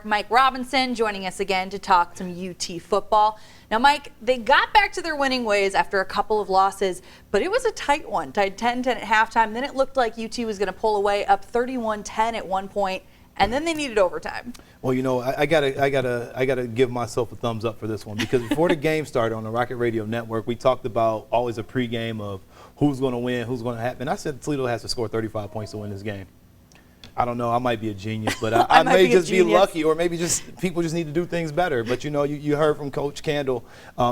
and Mike Robinson joining us again to talk some UT football. Now, Mike, they got back to their winning ways after a couple of losses, but it was a tight one, tied 10-10 at halftime. Then it looked like UT was going to pull away, up 31-10 at one point, and then they needed overtime. Well, you know, I gotta give myself a thumbs up for this one, because before the game started on the Rocket Radio Network, we talked about always a pregame of who's going to win, who's going to happen. I said Toledo has to score 35 points to win this game. I don't know. I might be a genius, but I may just be lucky, or maybe just people just need to do things better. But, you know, you heard from Coach Candle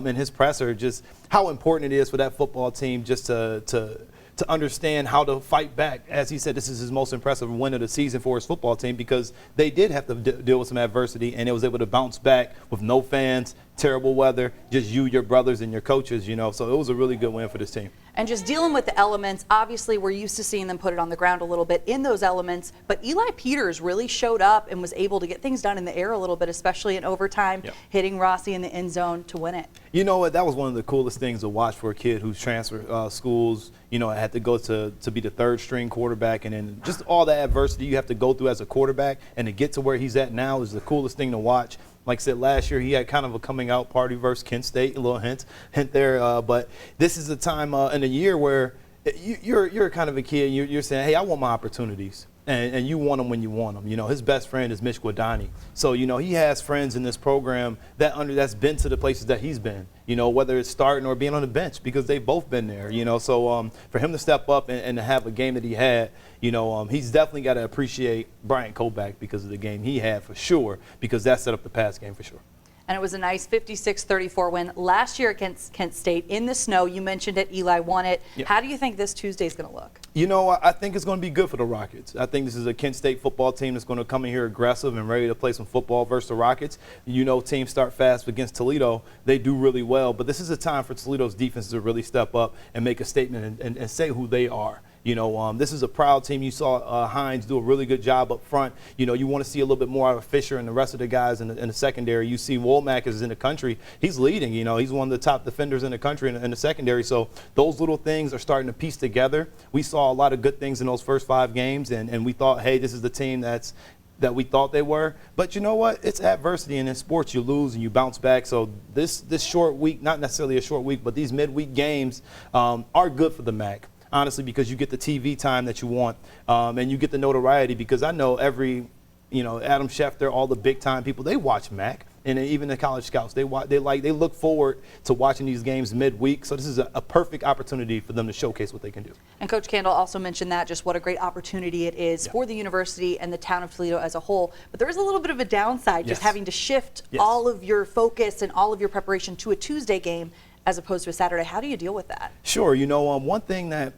in his presser just how important it is for that football team just to understand how to fight back. As he said, this is his most impressive win of the season for his football team, because they did have to deal with some adversity, and it was able to bounce back with no fans, terrible weather, just you, your brothers, and your coaches, you know. So it was a really good win for this team. And just dealing with the elements, obviously we're used to seeing them put it on the ground a little bit in those elements, but Eli Peters really showed up and was able to get things done in the air a little bit, especially in overtime, hitting Rossi in the end zone to win it. You know what, that was one of the coolest things to watch for a kid who's transferred schools, you know, had to go to be the third string quarterback, and then just all the adversity you have to go through as a quarterback, and to get to where he's at now is the coolest thing to watch. Like I said, last year he had kind of a coming out party versus Kent State, a little hint there. But this is a time in a year where you're kind of a kid. You're saying, hey, I want my opportunities. And you want them when you want them. You know, his best friend is Mitch Guadani. So, you know, he has friends in this program that's been to the places that he's been, you know, whether it's starting or being on the bench, because they've both been there, you know. So for him to step up and to have a game that he had, you know, he's definitely got to appreciate Bryant Koback because of the game he had, for sure, because that set up the pass game for sure. And it was a nice 56-34 win last year against Kent State in the snow. You mentioned it. Eli won it. Yep. How do you think this Tuesday is going to look? You know, I think it's going to be good for the Rockets. I think this is a Kent State football team that's going to come in here aggressive and ready to play some football versus the Rockets. You know, teams start fast against Toledo. They do really well. But this is a time for Toledo's defense to really step up and make a statement and say who they are. You know, this is a proud team. You saw Hines do a really good job up front. You know, you want to see a little bit more out of Fisher and the rest of the guys in the secondary. You see Womack is in the country. He's leading. You know, he's one of the top defenders in the country in the secondary. So those little things are starting to piece together. We saw a lot of good things in those first 5 games, and we thought, hey, this is the team that we thought they were. But you know what? It's adversity, and in sports you lose and you bounce back. So this short week, not necessarily a short week, but these midweek games are good for the MAC. Honestly, because you get the TV time that you want, and you get the notoriety, because I know Adam Schefter, all the big time people, they watch MAC, and even the college scouts, they look forward to watching these games midweek. So this is a perfect opportunity for them to showcase what they can do. And Coach Candle also mentioned that, just what a great opportunity it is for the university and the town of Toledo as a whole. But there is a little bit of a downside, just having to shift all of your focus and all of your preparation to a Tuesday game as opposed to a Saturday. How do you deal with that? Sure. You know, one thing that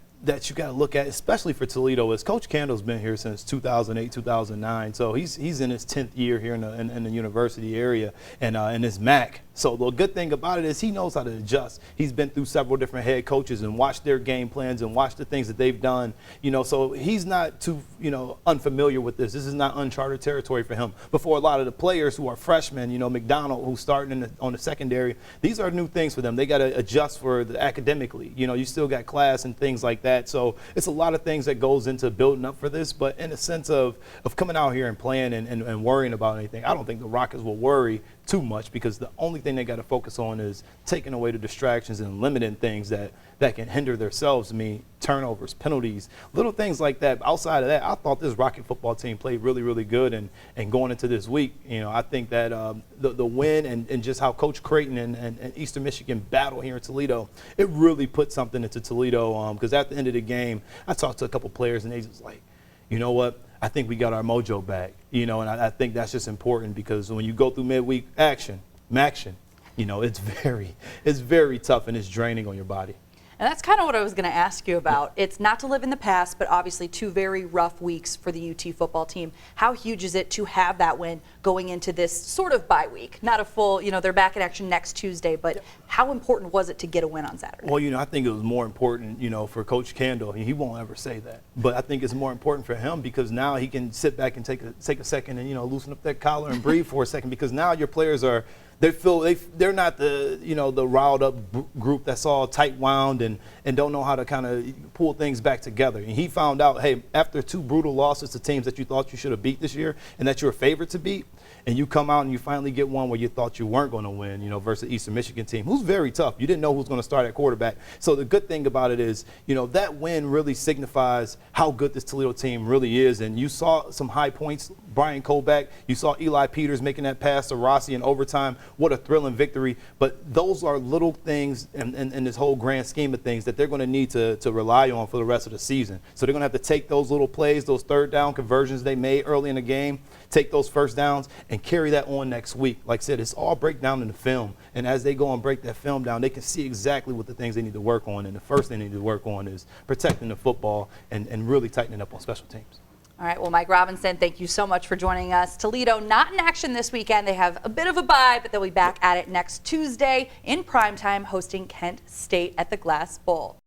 you got to look at, especially for Toledo, is Coach Candle's been here since 2008, 2009. So he's in his 10th year here in the university area and in his MAC. So the good thing about it is he knows how to adjust. He's been through several different head coaches and watched their game plans and watched the things that they've done. You know, so he's not too, unfamiliar with this. This is not uncharted territory for him. But for a lot of the players who are freshmen, you know, McDonald, who's starting on the secondary, these are new things for them. They got to adjust for the academically. You know, you still got class and things like that. So it's a lot of things that goes into building up for this. But in the sense of coming out here and playing and worrying about anything, I don't think the Rockets will worry too much, because the only thing they got to focus on is taking away the distractions and limiting things that can hinder themselves. I mean, turnovers, penalties, little things like that. Outside of that, I thought this Rocket football team played really, really good. And going into this week, you know, I think that the win and just how Coach Creighton and Eastern Michigan battle here in Toledo, it really put something into Toledo, because at the end of the game, I talked to a couple players and they was like, you know what? I think we got our mojo back, you know, and I think that's just important, because when you go through midweek MACtion, you know, it's very tough and it's draining on your body. And that's kind of what I was going to ask you about. It's not to live in the past, but obviously 2 very rough weeks for the UT football team. How huge is it to have that win going into this sort of bye week? Not a full, you know, they're back in action next Tuesday, but how important was it to get a win on Saturday? Well, you know, I think it was more important, you know, for Coach Candle. He won't ever say that, but I think it's more important for him, because now he can sit back and take a second and, you know, loosen up that collar and breathe for a second, because now your players are – they're not the riled up group that's all tight wound and don't know how to kind of pull things back together. And he found out, hey, after 2 brutal losses to teams that you thought you should have beat this year and that you're a favorite to beat, and you come out and you finally get one where you thought you weren't going to win, you know, versus Eastern Michigan team, who's very tough. You didn't know who's going to start at quarterback. So the good thing about it is, you know, that win really signifies how good this Toledo team really is. And you saw some high points. Brian Kovac, you saw Eli Peters making that pass to Rossi in overtime. What a thrilling victory. But those are little things in this whole grand scheme of things that they're going to need to rely on for the rest of the season. So they're going to have to take those little plays, those third down conversions they made early in the game, take those first downs, and carry that on next week. Like I said, it's all breakdown in the film. And as they go and break that film down, they can see exactly what the things they need to work on. And the first thing they need to work on is protecting the football and really tightening up on special teams. All right, well, Mike Robinson, thank you so much for joining us. Toledo not in action this weekend. They have a bit of a bye, but they'll be back at it next Tuesday in primetime hosting Kent State at the Glass Bowl.